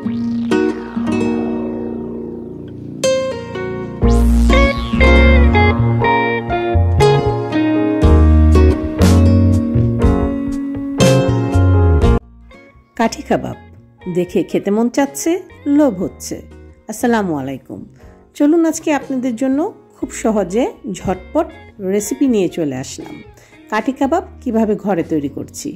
কাঠি কাবাব দেখে খেতে মন চাচ্ছে, লোভ হচ্ছে। আসসালামু আলাইকুম। চলুন আজকে আপনাদের জন্য খুব সহজে ঝটপট রেসিপি নিয়ে চলে আসলাম। কাঠি কাবাব কিভাবে ঘরে তৈরি করছি।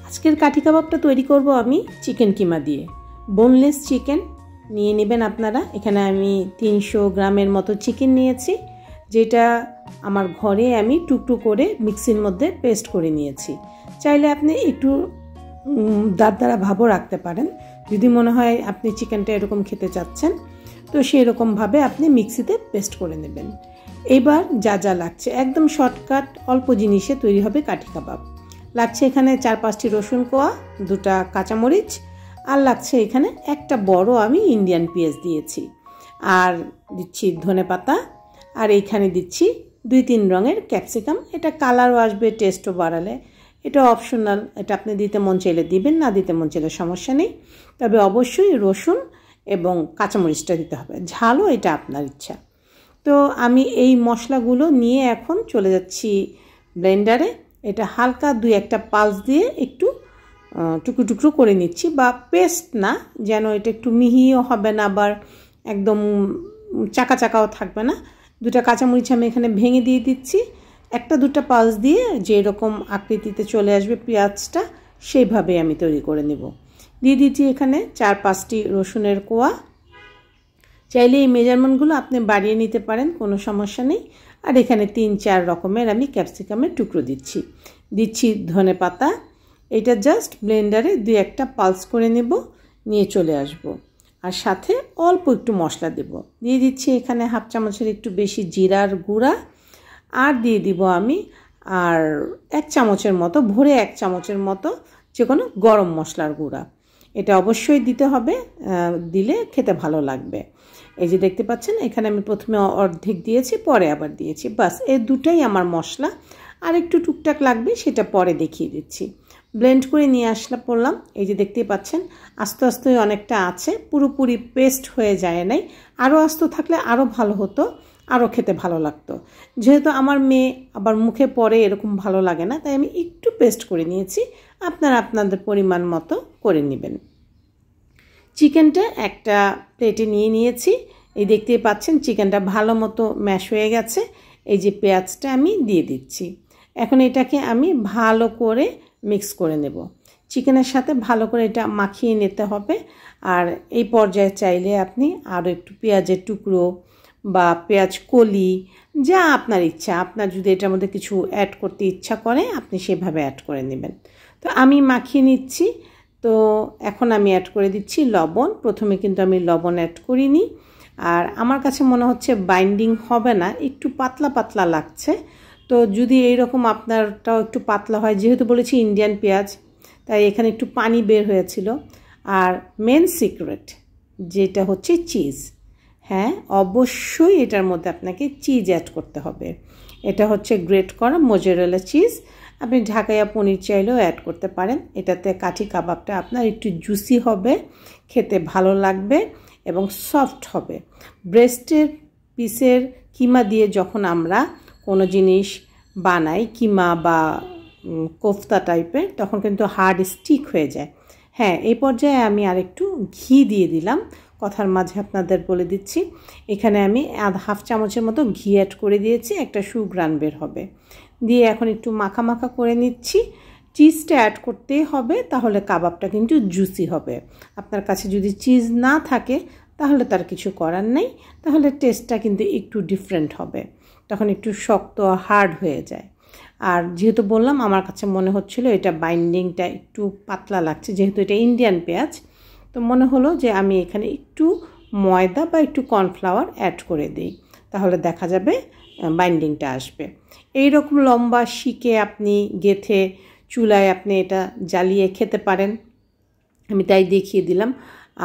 আজকের কাঠি কাবাবটা তৈরি করব আমি চিকেন কিমা দিয়ে। বোনলেস চিকেন নিয়ে নেবেন আপনারা। এখানে আমি 300 গ্রামের মতো চিকেন নিয়েছি, যেটা আমার ঘরে আমি টুকরো করে মিক্সির মধ্যে পেস্ট করে নিয়েছি। চাইলে আপনি একটু দাঁড়া ভাবও রাখতে পারেন, যদি মনে হয় আপনি চিকেনটা এরকম খেতে চাচ্ছেন, তো সেই রকমভাবে আপনি মিক্সিতে পেস্ট করে নেবেন। এবার যা যা লাগছে, একদম শর্টকাট অল্প জিনিসে তৈরি হবে কাঠি কাবাব। লাগছে এখানে 4-5টি রসুন কোয়া, 2টা কাঁচামরিচ, আর লাগছে এখানে একটা বড় আমি ইন্ডিয়ান পেঁয়াজ দিয়েছি, আর দিচ্ছি ধনেপাতা, আর এইখানে দিচ্ছি 2-3 রঙের ক্যাপসিকাম। এটা কালারও আসবে, টেস্টও বাড়ালে। এটা অপশনাল, এটা আপনি দিতে মন চাইলে দিবেন, না দিতে মন চাইলে সমস্যা নেই। তবে অবশ্যই রসুন এবং কাঁচামরিচটা দিতে হবে, ঝালও এটা আপনার ইচ্ছা। তো আমি এই মশলাগুলো নিয়ে এখন চলে যাচ্ছি ব্লেন্ডারে। এটা হালকা 2-1টা পালস দিয়ে একটু টুকরো টুকরো করে নিচ্ছি, বা পেস্ট না, যেন এটা একটু মিহিও হবে না, আবার একদম চাকা চাকাও থাকবে না। 2টা কাঁচামরিচ আমি এখানে ভেঙে দিয়ে দিচ্ছি। 1-2টা পালস দিয়ে যে রকম আকৃতিতে চলে আসবে পেঁয়াজটা, সেইভাবে আমি তৈরি করে নেব। দিয়ে দিচ্ছি এখানে 4-5টি রসুনের কোয়া। চাইলে এই মেজারমেন্টগুলো আপনি বাড়িয়ে নিতে পারেন, কোনো সমস্যা নেই। আর এখানে 3-4 রকমের আমি ক্যাপসিকামের টুকরো দিচ্ছি ধনেপাতা। এটা জাস্ট ব্লেন্ডারে 2-1টা পালস করে নেব, নিয়ে চলে আসব। আর সাথে অল্প একটু মশলা দেব। দিয়ে দিচ্ছি এখানে 1/2 চামচের একটু বেশি জিরার গুঁড়া, আর দিয়ে দিব আমি আর 1 চামচের মতো, ভরে 1 চামচের মতো যে কোনো গরম মশলার গুঁড়া। এটা অবশ্যই দিতে হবে, দিলে খেতে ভালো লাগবে। এই যে দেখতে পাচ্ছেন, এখানে আমি প্রথমে অর্ধেক দিয়েছি, পরে আবার দিয়েছি। বাস এই দুটাই আমার মশলা, আর একটু টুকটাক লাগবে সেটা পরে দেখিয়ে দিচ্ছি। ব্লেন্ড করে নিয়ে পড়লাম। এই যে দেখতেই পাচ্ছেন, আস্তে আস্তে অনেকটা আছে, পুরোপুরি পেস্ট হয়ে যায় নাই। আরও আস্ত থাকলে আরও ভালো হতো, আরও খেতে ভালো লাগতো। যেহেতু আমার মেয়ে আবার মুখে পড়ে, এরকম ভালো লাগে না, তাই আমি একটু পেস্ট করে নিয়েছি। আপনারা আপনাদের পরিমাণ মতো করে নেবেন। চিকেনটা একটা প্লেটে নিয়ে নিয়েছি। এই দেখতেই পাচ্ছেন চিকেনটা ভালো মতো ম্যাশ হয়ে গেছে। এই যে পেঁয়াজটা আমি দিয়ে দিচ্ছি। এখন এটাকে আমি ভালো করে মিক্স করে নেব। চিকেনের সাথে ভালো করে এটা মাখিয়ে নিতে হবে। আর এই পর্যায়ে চাইলে আপনি আরও একটু পেঁয়াজের টুকরো বা পেঁয়াজ কলি, যা আপনার ইচ্ছা, আপনার যদি এটার মধ্যে কিছু অ্যাড করতে ইচ্ছা করে আপনি সেভাবে অ্যাড করে নেবেন। তো আমি মাখিয়ে নিচ্ছি। তো এখন আমি অ্যাড করে দিচ্ছি লবণ। প্রথমে কিন্তু আমি লবণ অ্যাড করিনি, আর আমার কাছে মনে হচ্ছে বাইন্ডিং হবে না, একটু পাতলা পাতলা লাগছে। তো যদি এইরকম আপনারটাও একটু পাতলা হয়, যেহেতু বলেছি ইন্ডিয়ান পেঁয়াজ, তাই এখানে একটু পানি বের হয়েছিল। আর মেন সিক্রেট যেটা হচ্ছে চিজ। হ্যাঁ, অবশ্যই এটার মধ্যে আপনাকে চিজ অ্যাড করতে হবে। এটা হচ্ছে গ্রেট করা মোজারেলা চিজ। আপনি ঢাকাইয়া পনির চাইলেও অ্যাড করতে পারেন। এটাতে কাঠি কাবাবটা আপনার একটু জুসি হবে, খেতে ভালো লাগবে এবং সফট হবে। ব্রেস্টের পিসের কিমা দিয়ে যখন আমরা কোনো জিনিস বানাই, কিমা বা কোফতা টাইপের, তখন কিন্তু হার্ড স্টিক হয়ে যায়। হ্যাঁ, এই পর্যায়ে আমি আরেকটু ঘি দিয়ে দিলাম। কথার মাঝে আপনাদের বলে দিচ্ছি, এখানে আমি 1/2 চামচের মতো ঘি অ্যাড করে দিয়েছি, একটা সুঘ্রাণ বের হবে। দিয়ে এখন একটু মাখা মাখা করে নিচ্ছি। চিজটা অ্যাড করতেই হবে, তাহলে কাবাবটা কিন্তু জুসি হবে। আপনার কাছে যদি চিজ না থাকে তাহলে তার কিছু করার নেই, তাহলে টেস্টটা কিন্তু একটু ডিফারেন্ট হবে, তখন একটু শক্ত হার্ড হয়ে যায়। আর যেহেতু বললাম আমার কাছে মনে হচ্ছিল এটা বাইন্ডিংটা একটু পাতলা লাগছে, যেহেতু এটা ইন্ডিয়ান পেঁয়াজ, তো মনে হলো যে আমি এখানে একটু ময়দা বা একটু কর্নফ্লাওয়ার অ্যাড করে দিই, তাহলে দেখা যাবে বাইন্ডিংটা আসবে। এই রকম লম্বা শিকে আপনি গেথে চুলায় আপনি এটা জ্বালিয়ে খেতে পারেন, আমি তাই দেখিয়ে দিলাম।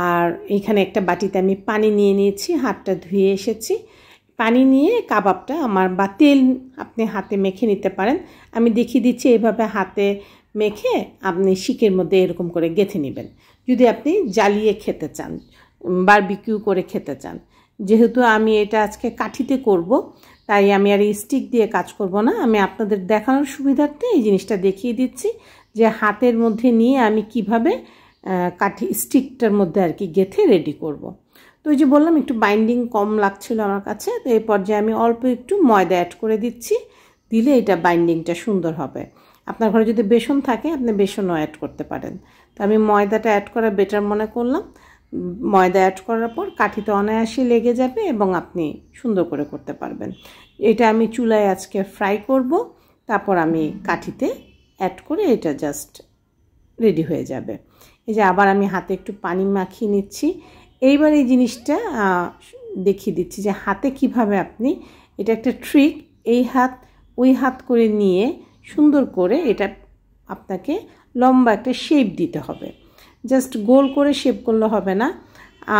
আর এখানে একটা বাটিতে আমি পানি নিয়ে নিয়েছি, হাতটা ধুয়ে এসেছি। পানি নিয়ে কাবাবটা আমার বা তেল আপনি হাতে মেখে নিতে পারেন। আমি দেখিয়ে দিচ্ছি এইভাবে হাতে মেখে আপনি শিকের মধ্যে এরকম করে গেঁথে নেবেন যদি আপনি জ্বালিয়ে খেতে চান, বারবিকিউ করে খেতে চান। যেহেতু আমি এটা আজকে কাঠিতে করব, তাই আমি আর স্টিক দিয়ে কাজ করব না। আমি আপনাদের দেখানোর সুবিধার্থে এই জিনিসটা দেখিয়ে দিচ্ছি যে হাতের মধ্যে নিয়ে আমি কিভাবে কাঠি স্টিকটার মধ্যে আর কি গেঁথে রেডি করব। তো এই যে বললাম একটু বাইন্ডিং কম লাগছিল আমার কাছে, তো এই পর্যায়ে আমি অল্প একটু ময়দা অ্যাড করে দিচ্ছি। দিলে এটা বাইন্ডিংটা সুন্দর হবে। আপনার ঘরে যদি বেসন থাকে আপনি বেসনও অ্যাড করতে পারেন। তো আমি ময়দাটা অ্যাড করা বেটার মনে করলাম। ময়দা অ্যাড করার পর কাঠিতে অনায়াসে লেগে যাবে এবং আপনি সুন্দর করে করতে পারবেন। এটা আমি চুলায় আজকে ফ্রাই করব, তারপর আমি কাঠিতে অ্যাড করে এটা জাস্ট রেডি হয়ে যাবে। এই যে আবার আমি হাতে একটু পানি মাখিয়ে নিচ্ছি। এইবার এই জিনিসটা দেখিয়ে দিচ্ছি যে হাতে কিভাবে আপনি, এটা একটা ট্রিক, এই হাত ওই হাত করে নিয়ে সুন্দর করে এটা আপনাকে লম্বা একটা শেপ দিতে হবে। জাস্ট গোল করে শেপ করলে হবে না।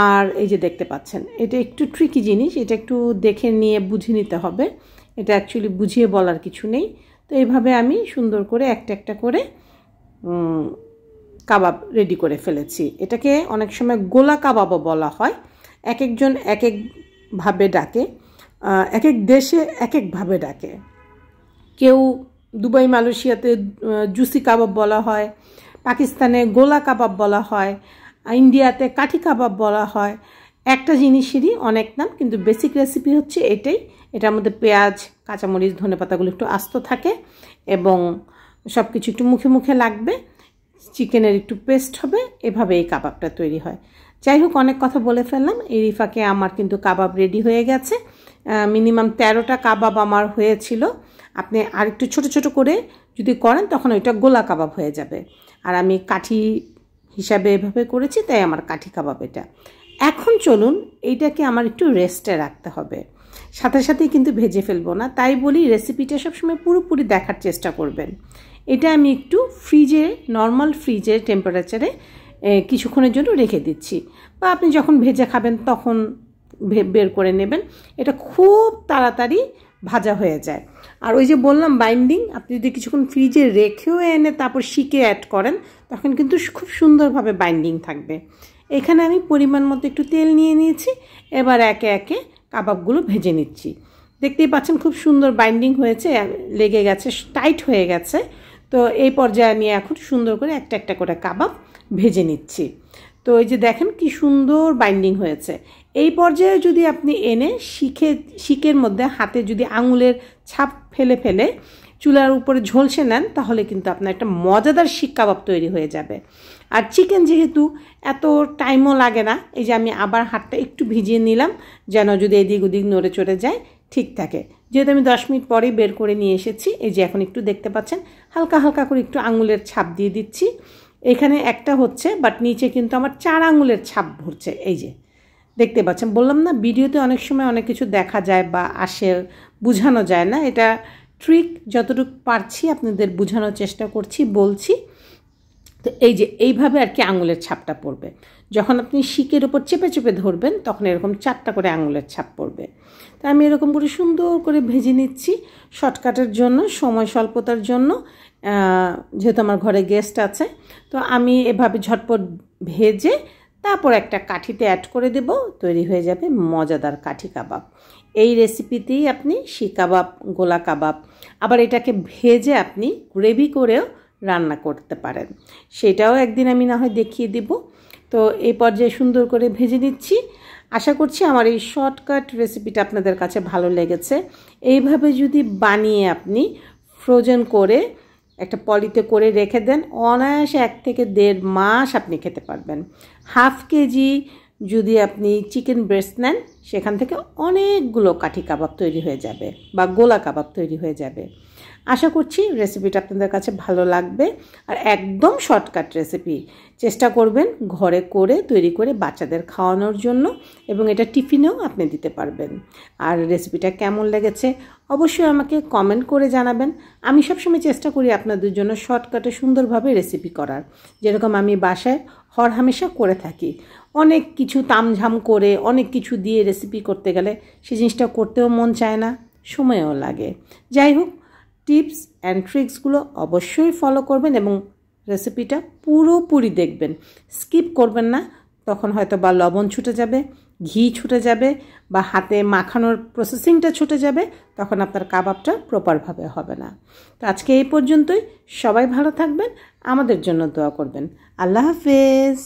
আর এই যে দেখতে পাচ্ছেন এটা একটু ট্রিকি জিনিস, এটা একটু দেখে নিয়ে বুঝে নিতে হবে। এটা অ্যাকচুয়ালি বুঝিয়ে বলার কিছু নেই। তো এইভাবে আমি সুন্দর করে একটা একটা করে কাবাব রেডি করে ফেলেছি। এটাকে অনেক সময় গোলা কাবাবও বলা হয়। এক একজন এক একভাবে ডাকে, এক এক দেশে এক একভাবে ডাকে। কেউ দুবাই মালয়েশিয়াতে জুসি কাবাব বলা হয়, পাকিস্তানে গোলা কাবাব বলা হয়, ইন্ডিয়াতে কাঠি কাবাব বলা হয়। একটা জিনিসেরই অনেক নাম, কিন্তু বেসিক রেসিপি হচ্ছে এটাই। এটার মধ্যে পেঁয়াজ, কাঁচামরিচ, ধনেপাতাগুলো একটু আস্ত থাকে এবং সব কিছু একটু মুখে মুখে লাগবে, চিকেনের একটু পেস্ট হবে, এভাবে এই কাবাবটা তৈরি হয়। যাই হোক, অনেক কথা বলে ফেললাম। এই রিফাকে আমার কিন্তু কাবাব রেডি হয়ে গেছে। মিনিমাম 13টা কাবাব আমার হয়েছিল। আপনি আর একটু ছোট ছোট করে যদি করেন তখন ওইটা গোলা কাবাব হয়ে যাবে। আর আমি কাঠি হিসাবে এভাবে করেছি, তাই আমার কাঠি কাবাব এটা। এখন চলুন এইটাকে আমার একটু রেস্টে রাখতে হবে, সাথে সাথেই কিন্তু ভেজে ফেলবো না। তাই বলি রেসিপিটা সবসময় পুরোপুরি দেখার চেষ্টা করবেন। এটা আমি একটু ফ্রিজে, নর্মাল ফ্রিজের টেম্পারেচারে কিছুক্ষণের জন্য রেখে দিচ্ছি, বা আপনি যখন ভেজে খাবেন তখন বের করে নেবেন। এটা খুব তাড়াতাড়ি ভাজা হয়ে যায়। আর ওই যে বললাম বাইন্ডিং, আপনি যদি কিছুক্ষণ ফ্রিজে রেখেও এনে তারপর শিকে অ্যাড করেন তখন কিন্তু খুব সুন্দরভাবে বাইন্ডিং থাকবে। এখানে আমি পরিমাণ মতো একটু তেল নিয়ে নিয়েছি। এবার একে একে কাবাবগুলো ভেজে নিচ্ছি। দেখতেই পাচ্ছেন খুব সুন্দর বাইন্ডিং হয়েছে, লেগে গেছে, টাইট হয়ে গেছে। তো এই পর্যায়ে আমি এখন সুন্দর করে একটা একটা করে কাবাব ভেজে নিচ্ছি। তো এই যে দেখেন কি সুন্দর বাইন্ডিং হয়েছে। এই পর্যায়ে যদি আপনি এনে শিকের মধ্যে হাতে যদি আঙুলের ছাপ ফেলে ফেলে চুলার উপরে ঝলসে নেন তাহলে কিন্তু আপনার একটা মজাদার শিক কাবাব তৈরি হয়ে যাবে। আর চিকেন যেহেতু এত টাইমও লাগে না, এই যে আমি আবার হাতটা একটু ভিজিয়ে নিলাম যেন যদি এদিক ওদিক নড়ে চড়ে যায় ঠিক থাকে। যেহেতু আমি 10 মিনিট পরেই বের করে নিয়ে এসেছি, এই যে এখন একটু দেখতে পাচ্ছেন হালকা হালকা করে একটু আঙুলের ছাপ দিয়ে দিচ্ছি। এখানে একটা হচ্ছে, বাট নিচে কিন্তু আমার 4 আঙুলের ছাপ ভরছে। এই যে দেখতে পাচ্ছেন, বললাম না ভিডিওতে অনেক সময় অনেক কিছু দেখা যায় বা আসে, বোঝানো যায় না। এটা ট্রিক, যতটুকু পারছি আপনাদের বোঝানোর চেষ্টা করছি, বলছি। তো এই যে এইভাবে আর কি আঙুলের ছাপটা পড়বে। যখন আপনি শিকের উপর চেপে চেপে ধরবেন তখন এরকম 4টা করে আঙুলের ছাপ পড়বে। তা আমি এরকম করে সুন্দর করে ভেজে নিচ্ছি শর্টকাটের জন্য, সময় স্বল্পতার জন্য। যেহেতু আমার ঘরে গেস্ট আছে, তো আমি এভাবে ঝটপট ভেজে তারপর একটা কাঠিতে অ্যাড করে দেব, তৈরি হয়ে যাবে মজাদার কাঠি কাবাব। এই রেসিপিতেই আপনি শিক কাবাব, গোলা কাবাব, আবার এটাকে ভেজে আপনি গ্রেভি করেও রান্না করতে পারেন। সেটাও একদিন আমি না হয় দেখিয়ে দেব। তো এই পর্যায়ে সুন্দর করে ভেজে নিচ্ছি। আশা করছি আমার এই শর্টকাট রেসিপিটা আপনাদের কাছে ভালো লেগেছে। এইভাবে যদি বানিয়ে আপনি ফ্রোজেন করে একটা পলিতে করে রেখে দেন, অনায়াসে 1 থেকে 1.5 মাস আপনি খেতে পারবেন। হাফ কেজি যদি আপনি চিকেন ব্রেস্ট নেন, সেখান থেকে অনেকগুলো কাঠি কাবাব তৈরি হয়ে যাবে বা গোলা কাবাব তৈরি হয়ে যাবে। আশা করছি রেসিপিটা আপনাদের কাছে ভালো লাগবে। আর একদম শর্টকাট রেসিপি, চেষ্টা করবেন ঘরে করে তৈরি করে বাচ্চাদের খাওয়ানোর জন্য, এবং এটা টিফিনেও আপনি দিতে পারবেন। আর রেসিপিটা কেমন লেগেছে অবশ্যই আমাকে কমেন্ট করে জানাবেন। আমি সবসময় চেষ্টা করি আপনাদের জন্য শর্টকাটে সুন্দরভাবে রেসিপি করার, যেরকম আমি বাসায় হরহামেশা করে থাকি। অনেক কিছু তামঝাম করে অনেক কিছু দিয়ে রেসিপি করতে গেলে সেই জিনিসটা করতেও মন চায় না, সময়ও লাগে। যাই হোক, টিপস অ্যান্ড ট্রিক্সগুলো অবশ্যই ফলো করবেন এবং রেসিপিটা পুরোপুরি দেখবেন, স্কিপ করবেন না। তখন হয়তো বা লবণ ছুটে যাবে, ঘি ছুটে যাবে, বা হাতে মাখানোর প্রসেসিংটা ছুটে যাবে, তখন আপনার কাবাবটা প্রপারভাবে হবে না। তো আজকে এই পর্যন্তই। সবাই ভালো থাকবেন, আমাদের জন্য দোয়া করবেন। আল্লাহ হাফেজ।